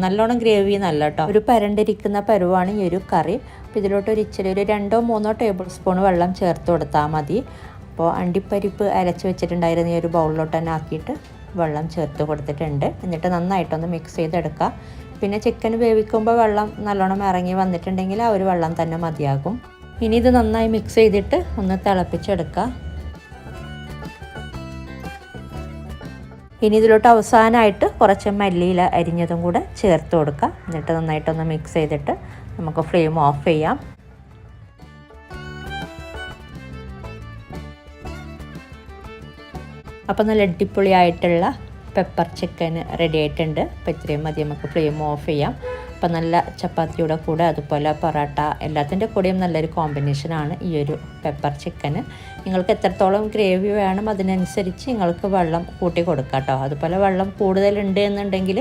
നല്ലോണം ഗ്രേവി എന്നല്ല കേട്ടോ, ഒരു പരണ്ടിരിക്കുന്ന പരുവാണ് ഈ ഒരു കറി. അപ്പോൾ ഇതിലോട്ട് ഇച്ചിരി ഒരു 2-3 ടേബിൾ സ്പൂൺ വെള്ളം ചേർത്ത് കൊടുത്താൽ മതി. അപ്പോൾ അണ്ടിപ്പരിപ്പ് അരച്ച് വെച്ചിട്ടുണ്ടായിരുന്ന ഈ ഒരു ബൗളിലോട്ട് തന്നെ ആക്കിയിട്ട് വെള്ളം ചേർത്ത് കൊടുത്തിട്ടുണ്ട്. എന്നിട്ട് നന്നായിട്ടൊന്ന് മിക്സ് ചെയ്തെടുക്കുക. പിന്നെ ചിക്കൻ വേവിക്കുമ്പോൾ വെള്ളം നല്ലോണം ഇറങ്ങി വന്നിട്ടുണ്ടെങ്കിൽ ആ ഒരു വെള്ളം തന്നെ മതിയാകും. ഇനി ഇത് നന്നായി മിക്സ് ചെയ്തിട്ട് ഒന്ന് തിളപ്പിച്ചെടുക്കുക. ഇനി ഇതിലോട്ട് അവസാനമായിട്ട് കുറച്ച് മല്ലിയില അരിഞ്ഞതും കൂടെ ചേർത്ത് കൊടുക്കുക. എന്നിട്ട് നന്നായിട്ടൊന്ന് മിക്സ് ചെയ്തിട്ട് നമുക്ക് ഫ്ലെയിം ഓഫ് ചെയ്യാം. അപ്പോൾ നല്ല അടിപൊളിയായിട്ടുള്ള പെപ്പർ ചിക്കൻ റെഡി ആയിട്ടുണ്ട്. അപ്പോൾ ഇത്രയും മതി, നമുക്ക് ഫ്ലെയിം ഓഫ് ചെയ്യാം. അപ്പോൾ നല്ല ചപ്പാത്തിയുടെ കൂടെ അതുപോലെ പൊറോട്ട എല്ലാത്തിൻ്റെ കൂടെയും നല്ലൊരു കോമ്പിനേഷനാണ് ഈ ഒരു പെപ്പർ ചിക്കന്. നിങ്ങൾക്ക് എത്രത്തോളം ഗ്രേവി വേണം അതിനനുസരിച്ച് നിങ്ങൾക്ക് വെള്ളം കൂട്ടി കൊടുക്കാം കേട്ടോ. അതുപോലെ വെള്ളം കൂടുതലുണ്ട് എന്നുണ്ടെങ്കിൽ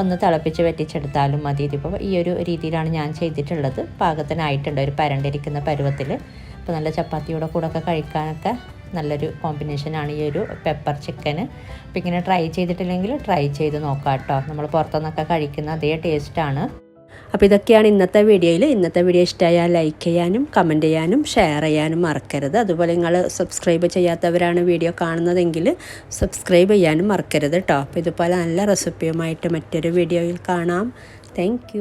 ഒന്ന് തിളപ്പിച്ച് വറ്റിച്ചെടുത്താലും മതി. ഇതിപ്പോൾ ഈ ഒരു രീതിയിലാണ് ഞാൻ ചെയ്തിട്ടുള്ളത്. പാകത്തിനായിട്ടുണ്ട്, ഒരു പരണ്ടിരിക്കുന്ന പരുവത്തിൽ. അപ്പോൾ നല്ല ചപ്പാത്തിയുടെ കൂടെ ഒക്കെ കഴിക്കാനൊക്കെ നല്ലൊരു കോമ്പിനേഷനാണ് ഈ ഒരു പെപ്പർ ചിക്കന്. അപ്പോൾ ഇങ്ങനെ ട്രൈ ചെയ്തിട്ടില്ലെങ്കിൽ ട്രൈ ചെയ്ത് നോക്കാം കേട്ടോ. നമ്മൾ പുറത്തുനിന്നൊക്കെ കഴിക്കുന്ന അതേ ടേസ്റ്റാണ്. അപ്പോൾ ഇതൊക്കെയാണ് ഇന്നത്തെ വീഡിയോയിൽ. ഇന്നത്തെ വീഡിയോ ഇഷ്ടമായാൽ ലൈക്ക് ചെയ്യാനും കമൻറ്റ് ചെയ്യാനും ഷെയർ ചെയ്യാനും മറക്കരുത്. അതുപോലെ നിങ്ങൾ സബ്സ്ക്രൈബ് ചെയ്യാത്തവരാണ് വീഡിയോ കാണുന്നതെങ്കിൽ സബ്സ്ക്രൈബ് ചെയ്യാനും മറക്കരുത് കേട്ടോ. അപ്പോൾ ഇതുപോലെ നല്ല റെസിപ്പിയുമായിട്ട് മറ്റൊരു വീഡിയോയിൽ കാണാം. താങ്ക്